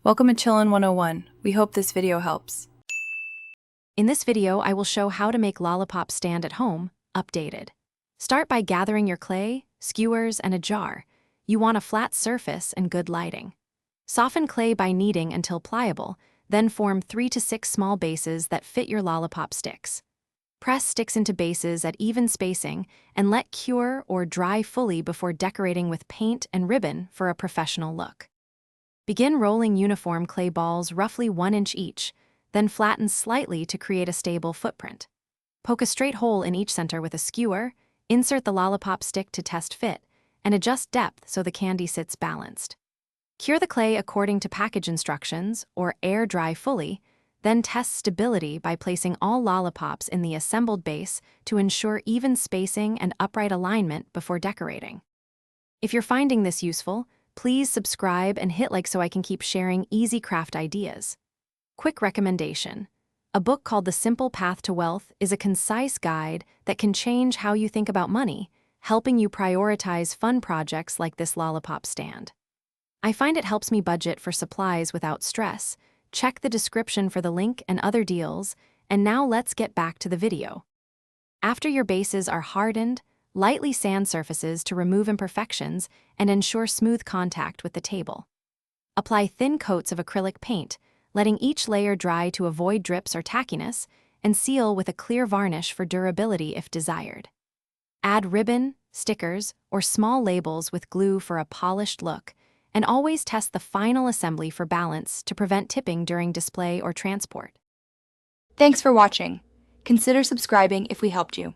Welcome to Chillin' 101. We hope this video helps. In this video, I will show how to make Lollipop stand at home, updated. Start by gathering your clay, skewers, and a jar. You want a flat surface and good lighting. Soften clay by kneading until pliable, then form 3 to 6 small bases that fit your Lollipop sticks. Press sticks into bases at even spacing and let cure or dry fully before decorating with paint and ribbon for a professional look. Begin rolling uniform clay balls roughly 1 inch each, then flatten slightly to create a stable footprint. Poke a straight hole in each center with a skewer, insert the Lollipop stick to test fit, and adjust depth so the candy sits balanced. Cure the clay according to package instructions or air dry fully, then test stability by placing all lollipops in the assembled base to ensure even spacing and upright alignment before decorating. If you're finding this useful, please subscribe and hit like so I can keep sharing easy craft ideas. Quick recommendation. A book called The Simple Path to Wealth is a concise guide that can change how you think about money, helping you prioritize fun projects like this Lollipop stand. I find it helps me budget for supplies without stress. Check the description for the link and other deals, and now let's get back to the video. After your bases are hardened, lightly sand surfaces to remove imperfections and ensure smooth contact with the table. Apply thin coats of acrylic paint, letting each layer dry to avoid drips or tackiness, and seal with a clear varnish for durability if desired. Add ribbon, stickers, or small labels with glue for a polished look, and always test the final assembly for balance to prevent tipping during display or transport. Thanks for watching. Consider subscribing if we helped you.